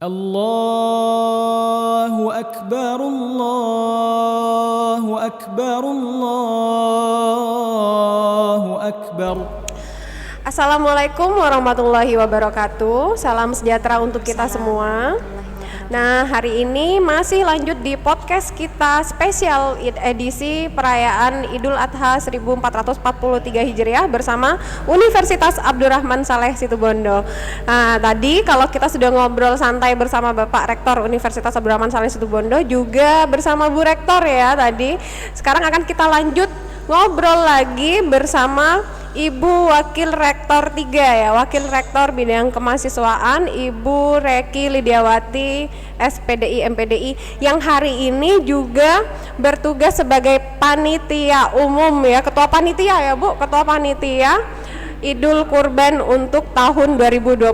Allahu Akbar, Allahu Akbar, Allahu Akbar. Assalamualaikum warahmatullahi wabarakatuh. Salam sejahtera untuk kita semua. Nah, hari ini masih lanjut di podcast kita spesial edisi perayaan Idul Adha 1443 Hijriah bersama Universitas Abdurrahman Saleh Situbondo. Nah, tadi kalau kita sudah ngobrol santai bersama Bapak Rektor Universitas Abdurrahman Saleh Situbondo, juga bersama Bu Rektor ya tadi. Sekarang akan kita lanjut ngobrol lagi bersama Ibu Wakil Rektor 3 ya, Wakil Rektor Bidang Kemahasiswaan Ibu Reki Lidiawati SPDI MPDI yang hari ini juga bertugas sebagai panitia umum ya, ketua panitia ya Bu, ketua panitia Idul Kurban untuk tahun 2022.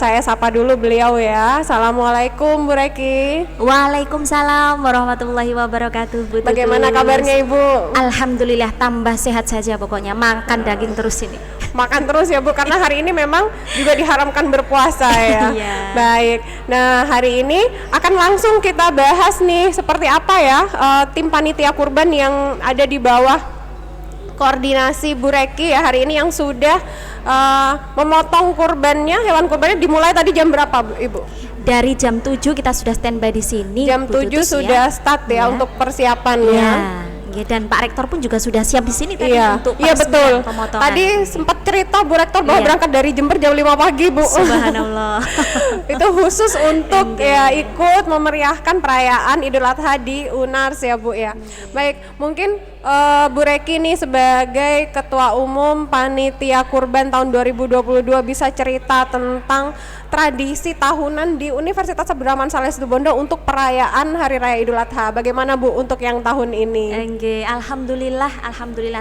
Saya sapa dulu beliau ya. Assalamualaikum Bu Reki. Waalaikumsalam warahmatullahi wabarakatuh. Bu Bagaimana Tutus. kabarnya Ibu? Alhamdulillah tambah sehat saja pokoknya. Makan daging terus ini. Makan terus ya Bu, karena hari ini memang juga diharamkan berpuasa ya. Iya. Baik, nah hari ini akan langsung kita bahas nih seperti apa ya tim panitia kurban yang ada di bawah koordinasi Bu Reki ya hari ini yang sudah memotong kurbannya, hewan kurbannya dimulai tadi jam berapa Bu, Ibu? Dari jam 7 kita sudah standby di sini. Jam Bu 7 Tutus, sudah start ya untuk persiapannya. Ya, dan Pak Rektor pun juga sudah siap di sini tadi untuk iya betul. pemotongan. Tadi sempat cerita Bu Rektor bahwa berangkat dari Jember jam 5 pagi Bu. Subhanallah. Itu khusus untuk ya ikut memeriahkan perayaan Idul Adha di UNARS ya Bu ya. Baik, mungkin Bu Reki nih sebagai Ketua Umum Panitia Kurban tahun 2022 bisa cerita tentang tradisi tahunan di Universitas Abdurrahman Saleh Situbondo untuk perayaan Hari Raya Idul Adha. Bagaimana Bu untuk yang tahun ini? Alhamdulillah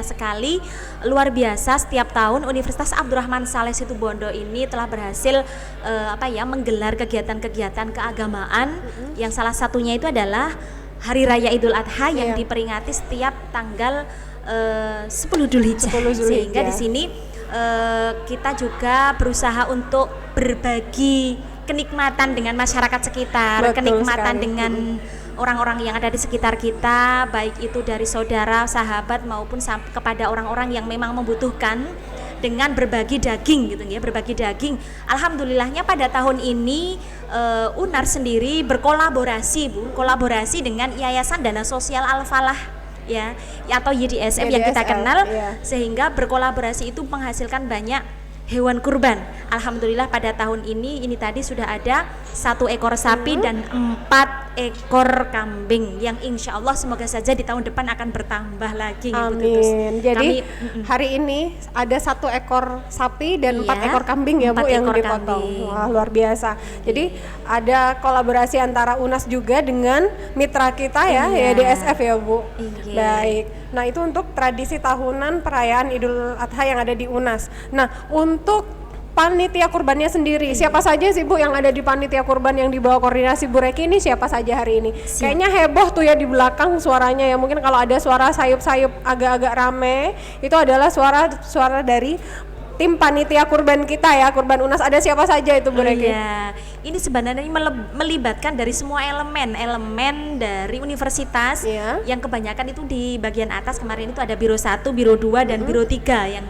sekali, luar biasa. Setiap tahun Universitas Abdurrahman Saleh Situbondo ini telah berhasil menggelar kegiatan-kegiatan keagamaan yang salah satunya itu adalah Hari Raya Idul Adha yang diperingati setiap tanggal 10 Dzulhijjah. Sehingga di sini kita juga berusaha untuk berbagi kenikmatan dengan masyarakat sekitar. Betul kenikmatan sekali. Dengan orang-orang yang ada di sekitar kita, baik itu dari saudara, sahabat maupun kepada orang-orang yang memang membutuhkan, dengan berbagi daging gitu ya, berbagi daging. Alhamdulillahnya pada tahun ini UNAR sendiri kolaborasi dengan Yayasan Dana Sosial Al-Falah ya, atau YDSF yang kita kenal, sehingga berkolaborasi itu menghasilkan banyak hewan kurban. Alhamdulillah pada tahun ini tadi sudah ada 1 ekor sapi dan 4 ekor kambing yang insya Allah semoga saja di tahun depan akan bertambah lagi. Amin. Jadi hari ini ada 1 ekor sapi dan 4 ekor kambing ya Bu yang dipotong. Wah, luar biasa. Jadi ada kolaborasi antara UNAS juga dengan mitra kita ya, YDSF ya Bu. Baik. Nah, itu untuk tradisi tahunan perayaan Idul Adha yang ada di UNAS. Nah, untuk panitia kurbannya sendiri, siapa saja sih Bu yang ada di panitia kurban yang di bawah koordinasi Bu Reki ini, siapa saja hari ini? Kayaknya heboh tuh ya di belakang suaranya ya. Mungkin kalau ada suara sayup-sayup agak-agak rame, itu adalah suara dari tim panitia kurban kita ya, kurban UNAS. Ada siapa saja itu Bu Reki? Iya, ini sebenarnya melibatkan dari semua elemen dari universitas yang kebanyakan itu di bagian atas. Kemarin itu ada Biro 1, Biro 2 dan Biro 3 yang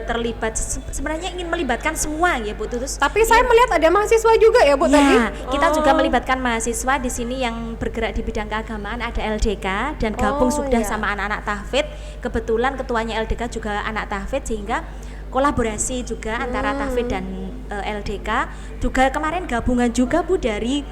terlibat. Sebenarnya ingin melibatkan semua ya Bu Tutus. Tapi saya melihat ada mahasiswa juga ya Bu tadi. Kita juga melibatkan mahasiswa di sini yang bergerak di bidang keagamaan, ada LDK dan gabung sudah sama anak-anak tahfidz. Kebetulan ketuanya LDK juga anak tahfidz, sehingga kolaborasi juga antara tahfidz dan LDK. Juga kemarin gabungan juga Bu dari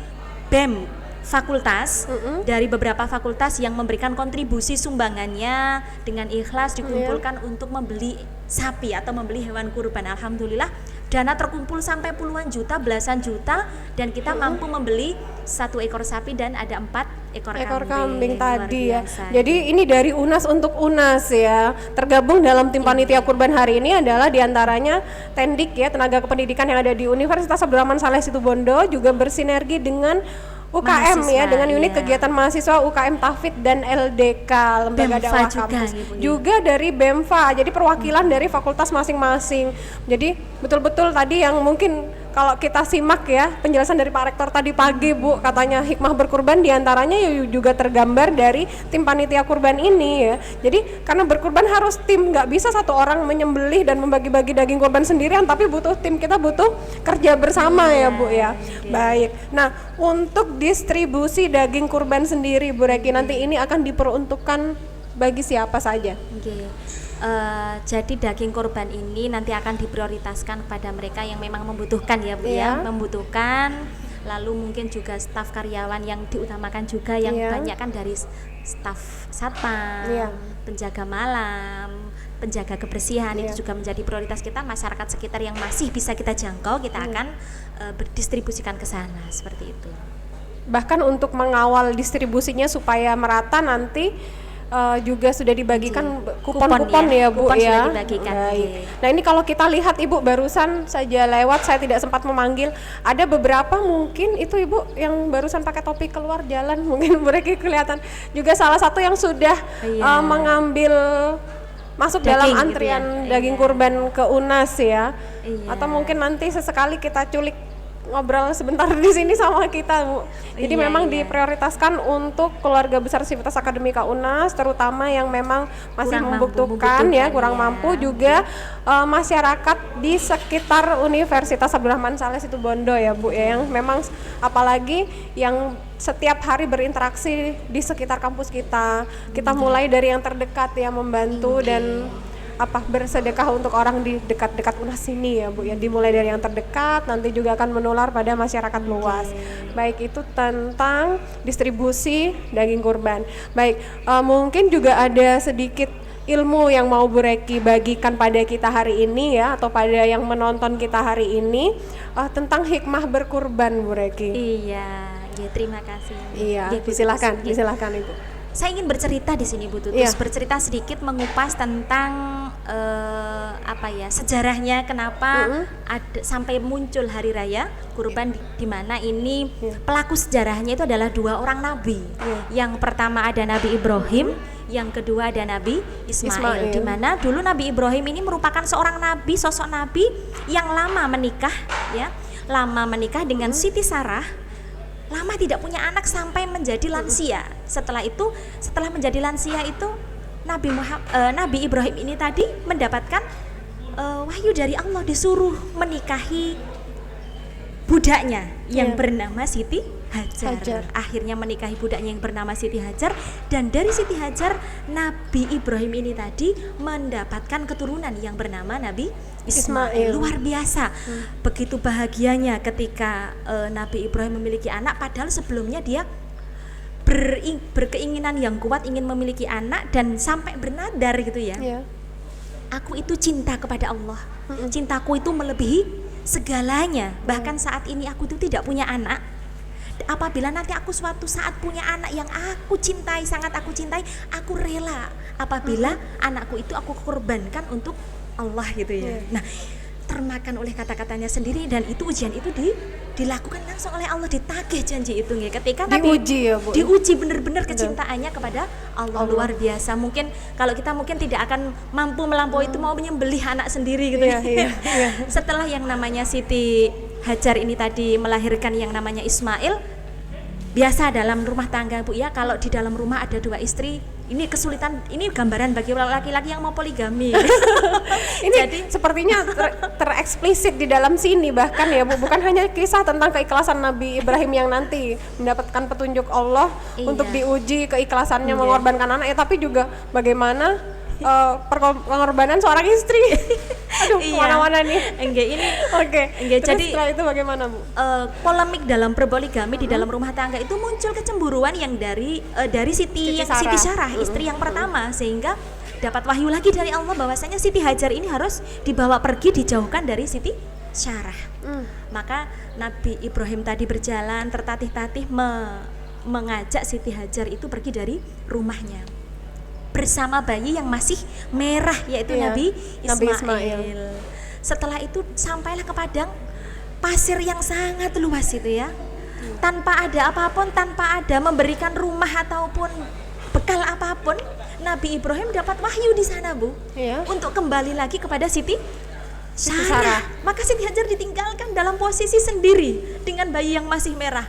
BEM fakultas, dari beberapa fakultas yang memberikan kontribusi sumbangannya dengan ikhlas dikumpulkan untuk membeli sapi atau membeli hewan kurban. Alhamdulillah dana terkumpul sampai puluhan juta, belasan juta, dan kita mampu membeli 1 ekor sapi dan ada 4 ekor kambing tadi ya. Jadi ini dari UNAS untuk UNAS ya. Tergabung dalam tim panitia kurban hari ini adalah diantaranya Tendik ya, tenaga kependidikan yang ada di Universitas Abdurrahman Saleh Situbondo, juga bersinergi dengan UKM mahasiswa, ya, dengan unit kegiatan mahasiswa UKM Tahfidz dan LDK Lembaga Dakwah Kampus juga dari BEMFA, jadi perwakilan dari fakultas masing-masing. Jadi betul-betul tadi yang mungkin kalau kita simak ya penjelasan dari Pak Rektor tadi pagi Bu, katanya hikmah berkurban diantaranya juga tergambar dari tim panitia kurban ini ya. Jadi karena berkurban harus tim, nggak bisa satu orang menyembelih dan membagi-bagi daging kurban sendirian, tapi butuh tim, kita butuh kerja bersama ya Bu ya. Baik, nah untuk distribusi daging kurban sendiri Bu Reki nanti ini akan diperuntukkan bagi siapa saja? Jadi daging kurban ini nanti akan diprioritaskan kepada mereka yang memang membutuhkan ya Bu ya, membutuhkan. Lalu mungkin juga staf karyawan yang diutamakan juga yang banyak kan dari staf satpam, penjaga malam, penjaga kebersihan itu juga menjadi prioritas kita. Masyarakat sekitar yang masih bisa kita jangkau kita akan berdistribusikan ke sana seperti itu. Bahkan untuk mengawal distribusinya supaya merata nanti juga sudah dibagikan kupon-kupon ya Bu ya. Nah ini kalau kita lihat Ibu barusan saja lewat, saya tidak sempat memanggil, ada beberapa mungkin itu Ibu yang barusan pakai topi keluar jalan, mungkin mereka kelihatan juga salah satu yang sudah mengambil masuk daging, dalam antrian gitu ya? Daging kurban ke UNAS ya. Atau mungkin nanti sesekali kita culik ngobrol sebentar di sini sama kita Bu. Jadi memang diprioritaskan untuk keluarga besar Sivitas Akademika UNAS, terutama yang memang masih membutuhkan ya, kurang mampu, juga masyarakat di sekitar Universitas Abdurrahman Saleh Situbondo ya Bu ya, yang memang apalagi yang setiap hari berinteraksi di sekitar kampus kita. Kita mulai dari yang terdekat ya, membantu dan bersedekah untuk orang di dekat-dekat UNAS ini ya Bu ya, dimulai dari yang terdekat nanti juga akan menular pada masyarakat luas. Baik itu tentang distribusi daging kurban. Baik, mungkin juga ada sedikit ilmu yang mau Bu Reki bagikan pada kita hari ini ya, atau pada yang menonton kita hari ini tentang hikmah berkurban Bu Reki. Terima kasih. Silakan Ibu. Saya ingin bercerita di sini Bu Tutus, bercerita sedikit mengupas tentang sejarahnya kenapa ada sampai muncul hari raya kurban di mana ini pelaku sejarahnya itu adalah dua orang nabi. Yang pertama ada Nabi Ibrahim, yang kedua ada Nabi Ismail. Di mana dulu Nabi Ibrahim ini merupakan seorang nabi, sosok nabi yang lama menikah dengan Siti Sarah. Lama tidak punya anak sampai menjadi lansia. Setelah menjadi lansia itu Nabi Ibrahim ini tadi mendapatkan wahyu dari Allah, disuruh menikahi budaknya yang bernama Siti Hajar. Akhirnya menikahi budaknya yang bernama Siti Hajar, dan dari Siti Hajar Nabi Ibrahim ini tadi mendapatkan keturunan yang bernama Nabi Ismail. Luar biasa. Begitu bahagianya ketika Nabi Ibrahim memiliki anak, padahal sebelumnya dia berkeinginan yang kuat ingin memiliki anak dan sampai bernadar gitu ya. Aku itu cinta kepada Allah. Cintaku itu melebihi segalanya. Bahkan saat ini aku itu tidak punya anak. Apabila nanti aku suatu saat punya anak yang aku cintai, sangat aku cintai, aku rela apabila anakku itu aku korbankan untuk Allah gitu ya. Nah, termakan oleh kata-katanya sendiri, dan itu ujian itu dilakukan langsung oleh Allah, ditagih janji itu ya. Ketika diuji benar-benar kecintaannya kepada Allah. Luar biasa. Mungkin kalau kita tidak akan mampu melampaui itu, mau menyembelih anak sendiri gitu ya. Setelah yang namanya Siti Hajar ini tadi melahirkan yang namanya Ismail, biasa dalam rumah tangga Bu ya, kalau di dalam rumah ada dua istri, ini kesulitan, ini gambaran bagi laki-laki yang mau poligami. Ini jadi sepertinya tereksplisit di dalam sini bahkan ya Bu, bukan hanya kisah tentang keikhlasan Nabi Ibrahim yang nanti mendapatkan petunjuk Allah untuk diuji keikhlasannya mengorbankan anak ya, tapi juga bagaimana pengorbanan seorang istri. Aduh, kemana-mana nih. Jadi setelah itu bagaimana Bu? Polemik dalam berpoligami di dalam rumah tangga itu muncul kecemburuan yang dari Siti Sarah, istri yang pertama, sehingga dapat wahyu lagi dari Allah bahwasanya Siti Hajar ini harus dibawa pergi, dijauhkan dari Siti Sarah. Maka Nabi Ibrahim tadi berjalan tertatih-tatih mengajak Siti Hajar itu pergi dari rumahnya bersama bayi yang masih merah, yaitu Nabi Ismail. Setelah itu sampailah ke padang pasir yang sangat luas itu ya, tanpa ada apapun, tanpa ada memberikan rumah ataupun bekal apapun. Nabi Ibrahim dapat wahyu di sana Bu, untuk kembali lagi kepada Siti Sarah. Maka Siti Hajar ditinggalkan dalam posisi sendiri dengan bayi yang masih merah.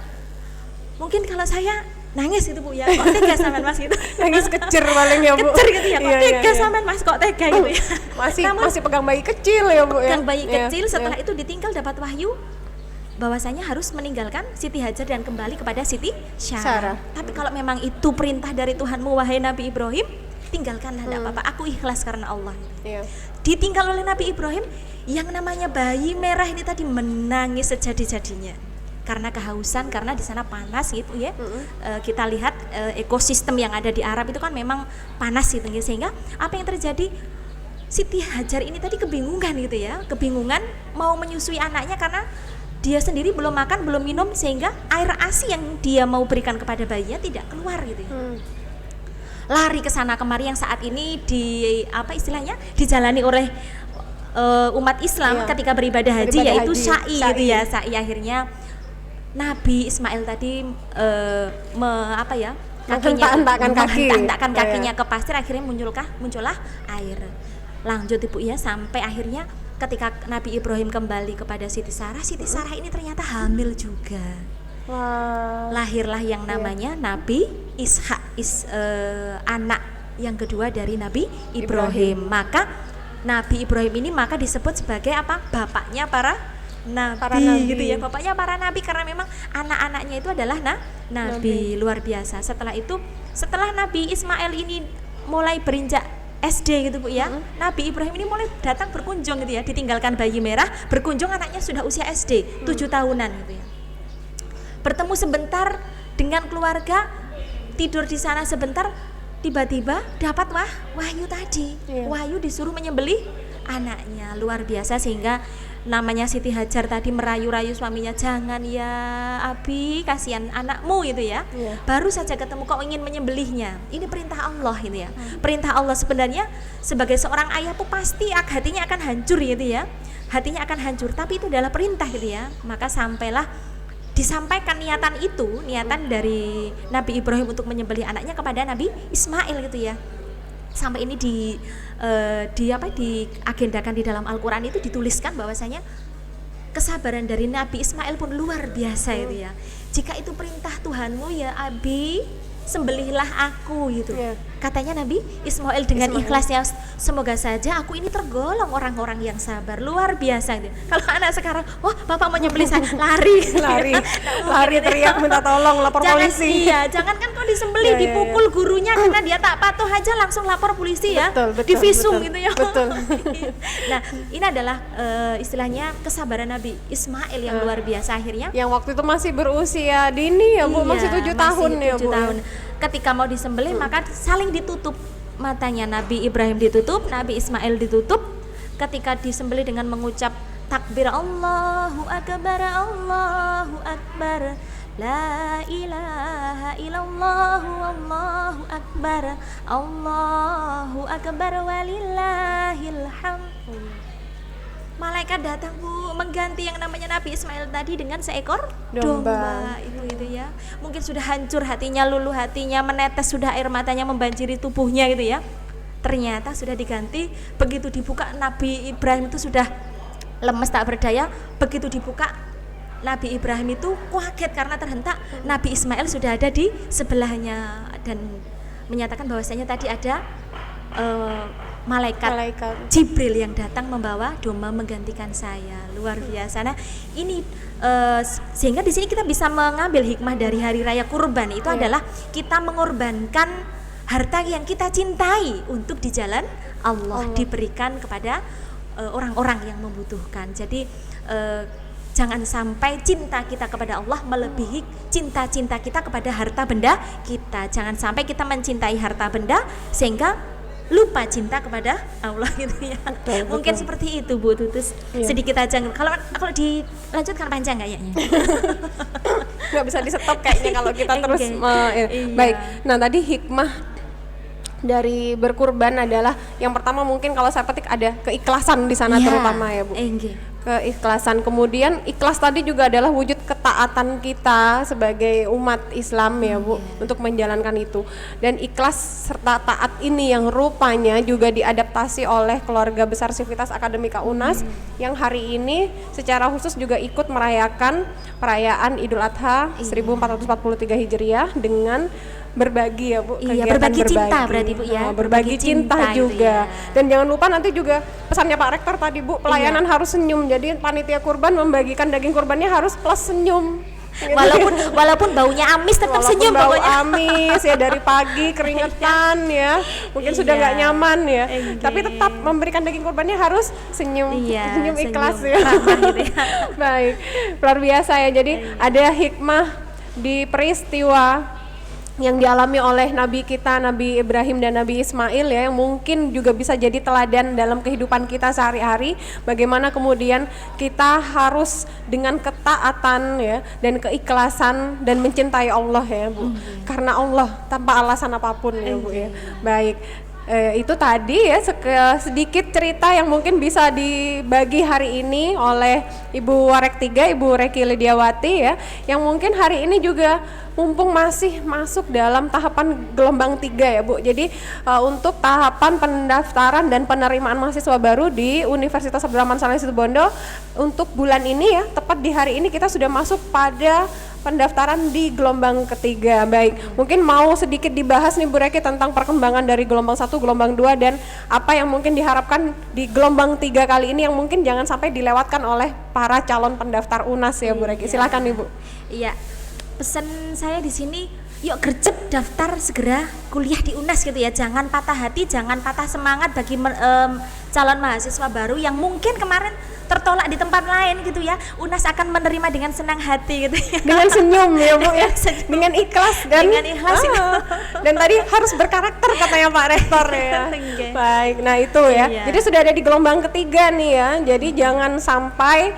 Mungkin kalau saya nangis gitu Bu ya, kok tega sampean Mas gitu. Nangis kecer paling ya Bu. Kecer gitu ya, kok tega sampean Mas, kok tega gitu ya. Masih pegang bayi kecil ya Bu ya. Pegang bayi kecil, setelah itu ditinggal dapat wahyu bahwasanya harus meninggalkan Siti Hajar dan kembali kepada Siti Sarah. Tapi kalau memang itu perintah dari Tuhanmu wahai Nabi Ibrahim, tinggalkanlah, tidak apa-apa, aku ikhlas karena Allah. Ditinggal oleh Nabi Ibrahim, yang namanya bayi merah ini tadi menangis sejadi-jadinya karena kehausan, karena di sana panas gitu ya. Kita lihat ekosistem yang ada di Arab itu kan memang panas gitu ya, sehingga apa yang terjadi, Siti Hajar ini tadi kebingungan gitu ya, kebingungan mau menyusui anaknya karena dia sendiri belum makan, belum minum, sehingga air ASI yang dia mau berikan kepada bayinya tidak keluar gitu ya. Lari ke sana kemari, yang saat ini dijalani oleh umat Islam ketika beribadah haji, yaitu sa'i gitu ya. Sa'i, akhirnya Nabi Ismail tadi menghentakkan kakinya ke pasir, akhirnya muncullah air. Lanjut Ibu ya, sampai akhirnya ketika Nabi Ibrahim kembali kepada Siti Sarah ini ternyata hamil juga. Lahirlah yang namanya Nabi Ishak, anak yang kedua dari Nabi Ibrahim. Maka Nabi Ibrahim ini maka disebut sebagai apa? Bapaknya para nabi gitu ya, bapaknya para nabi, karena memang anak-anaknya itu adalah nabi. Luar biasa. Setelah Nabi Ismail ini mulai berinjak SD gitu Bu ya, Nabi Ibrahim ini mulai datang berkunjung gitu ya, ditinggalkan bayi merah, berkunjung anaknya sudah usia SD 7 tahunan gitu ya. Bertemu sebentar dengan keluarga, tidur di sana sebentar, tiba-tiba dapat wahyu tadi. Wahyu disuruh menyembelih anaknya. Luar biasa, sehingga namanya Siti Hajar tadi merayu-rayu suaminya, jangan ya Abi, kasihan anakmu gitu ya. Baru saja ketemu kok ingin menyembelihnya. Ini perintah Allah gitu ya. Perintah Allah, sebenarnya sebagai seorang ayah pun pasti hatinya akan hancur gitu ya. Hatinya akan hancur, tapi itu adalah perintah gitu ya. Maka sampailah disampaikan niatan dari Nabi Ibrahim untuk menyembelih anaknya kepada Nabi Ismail gitu ya. Sampai ini diagendakan di dalam Al-Qur'an, itu dituliskan bahwasanya kesabaran dari Nabi Ismail pun luar biasa itu ya. Jika itu perintah Tuhanmu ya Abi, sembelihlah aku gitu. Katanya Nabi Ismail dengan ikhlasnya, semoga saja aku ini tergolong orang-orang yang sabar. Luar biasa gitu. Kalau anak sekarang, wah bapak mau nyembelih saya, lari teriak minta tolong, lapor polisi. Jangan kan kau disembelih, dipukul gurunya karena dia tak patuh aja langsung lapor polisi ya. Divisum gitu ya. Nah, ini adalah istilahnya kesabaran Nabi Ismail yang luar biasa akhirnya. Yang waktu itu masih berusia dini ya Bu, masih 7 tahun ya Bu. Ketika mau disembelih maka saling ditutup matanya, Nabi Ibrahim ditutup, Nabi Ismail ditutup. Ketika disembelih dengan mengucap takbir Allahu Akbar, Allahu Akbar, la ilaha illallah, Allahu Akbar, Allahu Akbar, walillahil hamd. Malaikat datang Bu, mengganti yang namanya Nabi Ismail tadi dengan seekor domba. Itu ya. Mungkin sudah hancur hatinya, luluh hatinya, menetes sudah air matanya membanjiri tubuhnya gitu ya. Ternyata sudah diganti. Begitu dibuka, Nabi Ibrahim itu sudah lemes tak berdaya. Begitu dibuka, Nabi Ibrahim itu kaget karena terhentak. Nabi Ismail sudah ada di sebelahnya dan menyatakan bahwasanya tadi ada malaikat Jibril yang datang membawa domba menggantikan saya. Luar biasa. Nah, ini sehingga di sini kita bisa mengambil hikmah dari hari raya kurban itu adalah kita mengorbankan harta yang kita cintai untuk di jalan Allah, diberikan kepada orang-orang yang membutuhkan. Jadi jangan sampai cinta kita kepada Allah melebihi cinta-cinta kita kepada harta benda kita. Jangan sampai kita mencintai harta benda sehingga lupa cinta kepada Allah gitu ya. Mungkin seperti itu Bu Tutus. Sedikit aja. Kalau dilanjutkan panjang kayaknya. Nggak bisa di stop kayaknya kalau kita terus. Baik. Nah, tadi hikmah dari berkurban adalah yang pertama mungkin kalau saya petik ada keikhlasan di sana terutama ya Bu. keikhlasan. Kemudian ikhlas tadi juga adalah wujud ketaatan kita sebagai umat Islam ya Bu, untuk menjalankan itu. Dan ikhlas serta taat ini yang rupanya juga diadaptasi oleh keluarga besar Sivitas Akademika UNAS yang hari ini secara khusus juga ikut merayakan perayaan Idul Adha 1443 Hijriah dengan berbagi ya Bu, Iya, kegiatan berbagi cinta berarti Bu ya. berbagi cinta itu juga ya. dan jangan lupa nanti juga pesannya Pak Rektor tadi Bu, pelayanan harus senyum, jadi panitia kurban membagikan daging kurbannya harus plus senyum gitu. Walaupun baunya amis tetap Walaupun senyum bau pokoknya. amis ya, dari pagi keringetan ya, mungkin sudah nggak nyaman ya, tapi tetap memberikan daging kurbannya harus senyum, senyum ikhlas ya. Gitu ya. Baik, luar biasa ya. Jadi ada hikmah di peristiwa yang dialami oleh Nabi kita, Nabi Ibrahim dan Nabi Ismail ya, yang mungkin juga bisa jadi teladan dalam kehidupan kita sehari-hari. Bagaimana kemudian kita harus dengan ketaatan ya dan keikhlasan dan mencintai Allah ya Bu, karena Allah tanpa alasan apapun ya Bu ya. Baik. Itu tadi ya sedikit cerita yang mungkin bisa dibagi hari ini oleh Ibu Warek 3, Ibu Reki Lidiawati ya, yang mungkin hari ini juga mumpung masih masuk dalam tahapan gelombang 3 ya Bu. Jadi untuk tahapan pendaftaran dan penerimaan mahasiswa baru di Universitas Abdurrahman Saleh Situbondo untuk bulan ini ya, tepat di hari ini kita sudah masuk pada pendaftaran di gelombang ketiga. Baik, mungkin mau sedikit dibahas nih Bu Reki tentang perkembangan dari gelombang 1, gelombang 2 dan apa yang mungkin diharapkan di gelombang 3 kali ini yang mungkin jangan sampai dilewatkan oleh para calon pendaftar UNAS ya Bu Reki. Silakan Ibu. Iya. Pesan saya di sini, yuk gercep daftar segera kuliah di UNAS gitu ya. Jangan patah hati, jangan patah semangat bagi calon mahasiswa baru yang mungkin kemarin tertolak di tempat lain gitu ya. UNAS akan menerima dengan senang hati gitu ya. Dengan senyum ya Bu ya. Dengan ikhlas dan dan tadi harus berkarakter katanya Pak Rektor ya. Baik, nah itu ya. Jadi sudah ada di gelombang ketiga nih ya. Jadi jangan sampai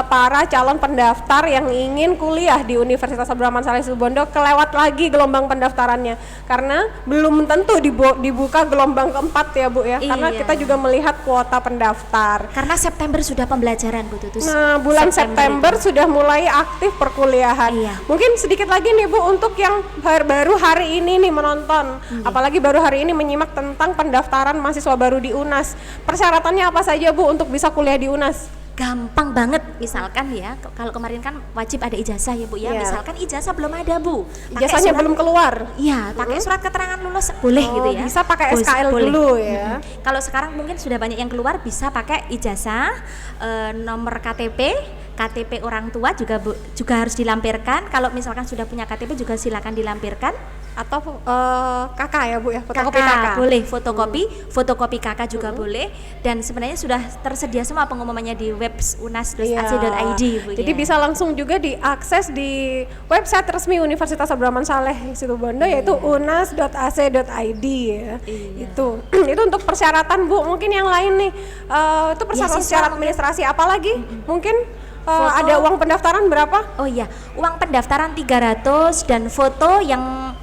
para calon pendaftar yang ingin kuliah di Universitas Abdurrahman Saleh Situbondo kelewat lagi gelombang pendaftarannya, karena belum tentu dibuka gelombang keempat ya Bu ya. Karena kita juga melihat kuota pendaftar. Karena September sudah pembelajaran Bu Tutus. Nah, bulan September sudah mulai aktif perkuliahan. Mungkin sedikit lagi nih Bu untuk yang baru hari ini nih menonton, apalagi baru hari ini menyimak tentang pendaftaran mahasiswa baru di UNAS. Persyaratannya apa saja Bu untuk bisa kuliah di UNAS? Gampang banget, misalkan ya, kalau kemarin kan wajib ada ijazah ya Bu ya. Misalkan ijazah belum ada Bu, ijazahnya belum keluar. Iya, pakai surat keterangan lulus boleh gitu ya. Bisa pakai SKL dulu ya. Kalau sekarang mungkin sudah banyak yang keluar, bisa pakai ijazah, nomor KTP orang tua juga harus dilampirkan. Kalau misalkan sudah punya KTP juga silakan dilampirkan. Atau KK ya Bu ya, fotokopi KK. Boleh, fotokopi KK juga boleh. Dan sebenarnya sudah tersedia semua pengumumannya di web unas.ac.id Bu. Jadi bisa langsung juga diakses di website resmi Universitas Abdurrahman Saleh Situbondo yaitu unas.ac.id ya. Itu untuk persyaratan Bu. Mungkin yang lain nih itu persyaratan secara administrasi apalagi? Mungkin ada uang pendaftaran berapa? Oh iya, uang pendaftaran 300 dan foto yang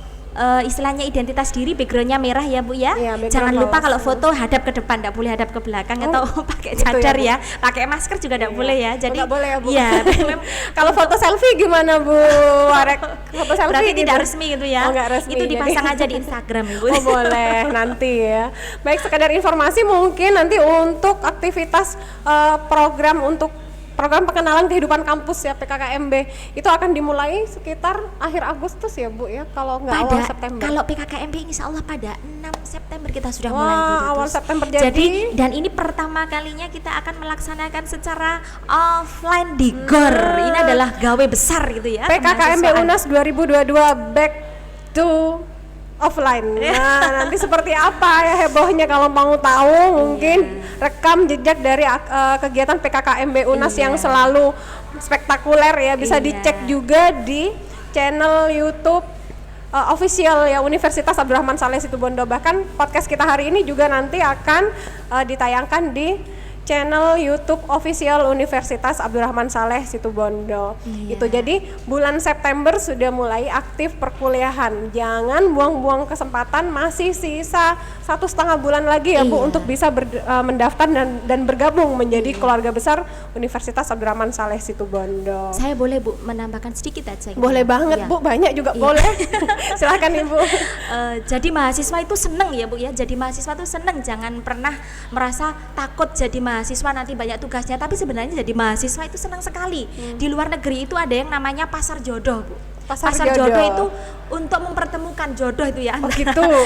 istilahnya identitas diri backgroundnya merah ya Bu ya. Jangan lupa kalau foto hadap ke depan, tidak boleh hadap ke belakang atau pakai cadar ya. Pakai masker juga tidak boleh ya. Jadi nggak boleh ya Bu. Iya. Kalau foto selfie gimana Bu Warek? Foto selfie berarti gitu? Tidak resmi gitu ya. Nggak resmi. Itu dipasang aja di Instagram Bu. Oh boleh nanti ya. Baik, sekadar informasi mungkin nanti untuk aktivitas program pengenalan kehidupan kampus ya PKKMB itu akan dimulai sekitar akhir Agustus ya Bu ya, kalau nggak awal September. Kalau PKKMB insya Allah pada 6 September kita sudah mulai Bu. Awal September jadi dan ini pertama kalinya kita akan melaksanakan secara offline di GOR. Ini adalah gawe besar gitu ya. PKKMB UNAS 2022 back to offline. Nah, nanti seperti apa ya hebohnya, kalau mau tahu mungkin rekam jejak dari kegiatan PKKMB UNAS yang selalu spektakuler ya, bisa dicek juga di channel YouTube official ya Universitas Abdurrahman Saleh Situbondo. Bahkan podcast kita hari ini juga nanti akan ditayangkan di channel YouTube official Universitas Abdurrahman Saleh Situbondo. Itu jadi bulan September sudah mulai aktif perkuliahan. Jangan buang-buang kesempatan, masih sisa 1,5 bulan lagi ya Bu untuk bisa mendaftar dan bergabung menjadi keluarga besar Universitas Abdurrahman Saleh Situbondo. Saya boleh Bu menambahkan sedikit aja? Boleh banget Bu, banyak juga boleh. Silakan Ibu. Jadi mahasiswa itu seneng ya Bu ya. Jadi mahasiswa itu seneng, jangan pernah merasa takut jadi mahasiswa nanti banyak tugasnya, tapi sebenarnya jadi mahasiswa itu senang sekali. Di luar negeri itu ada yang namanya pasar jodoh Bu. Pasar jodoh itu untuk mempertemukan jodoh itu ya,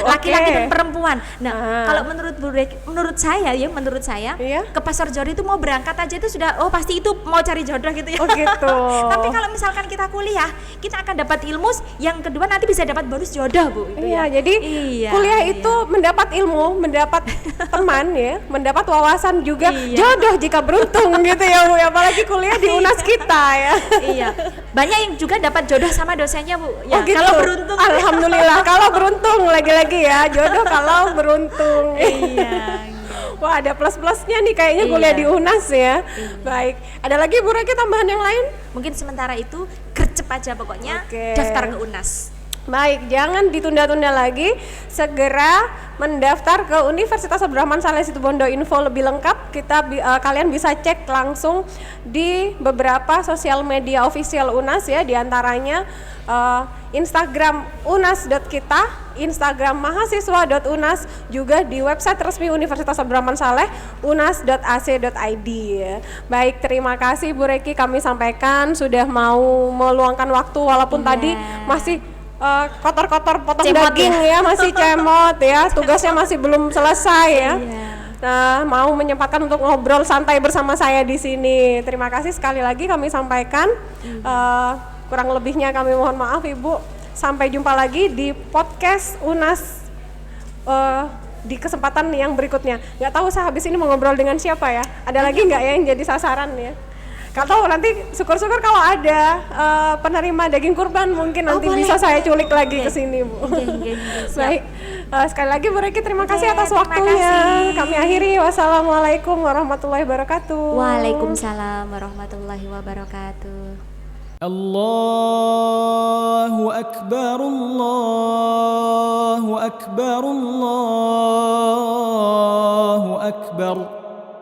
laki-laki dan perempuan. Nah, kalau menurut saya ke pasar jodoh itu mau berangkat aja itu sudah pasti itu mau cari jodoh gitu ya. Tapi kalau misalkan kita kuliah, kita akan dapat ilmu, yang kedua nanti bisa dapat bonus jodoh Bu. Jadi kuliah itu mendapat ilmu, mendapat teman ya, mendapat wawasan juga, jodoh jika beruntung gitu ya Bu. Apalagi kuliah di UNAS kita ya. Banyak yang juga dapat jodoh sama dosennya Bu. Ya, kalau beruntung. Alhamdulillah kalau beruntung lagi-lagi ya, jodoh kalau beruntung. Wah, ada plus-plusnya nih kayaknya kuliah di UNAS ya. Baik, ada lagi Bu Reki tambahan yang lain? Mungkin sementara itu gercep aja pokoknya daftar ke UNAS. Baik, jangan ditunda-tunda lagi, segera mendaftar ke Universitas Abdurrahman Saleh Situbondo. Info lebih lengkap kalian bisa cek langsung di beberapa sosial media official UNAS ya, diantaranya Instagram unas.kita, Instagram mahasiswa.unas, juga di website resmi Universitas Abdurrahman Saleh unas.ac.id ya. Baik, terima kasih Bu Reki, kami sampaikan sudah mau meluangkan waktu walaupun tadi masih kotor-kotor potong daging ya, masih cemot ya, tugasnya masih belum selesai ya. Nah, mau menyempatkan untuk ngobrol santai bersama saya di sini. Terima kasih sekali lagi kami sampaikan. Kurang lebihnya kami mohon maaf Ibu. Sampai jumpa lagi di podcast UNAS di kesempatan yang berikutnya. Nggak tahu saya habis ini mau ngobrol dengan siapa ya? Ada lagi nggak ya yang jadi sasaran ya? Kalau nanti syukur-syukur kalau ada penerima daging kurban mungkin nanti bisa saya culik lagi ke sini Bu. Baik, sekali lagi Bu Reki terima kasih atas waktunya. Kami akhiri, wassalamualaikum warahmatullahi wabarakatuh. Waalaikumsalam warahmatullahi wabarakatuh. Allahu Akbar, Allahu Akbar, Allahu Akbar.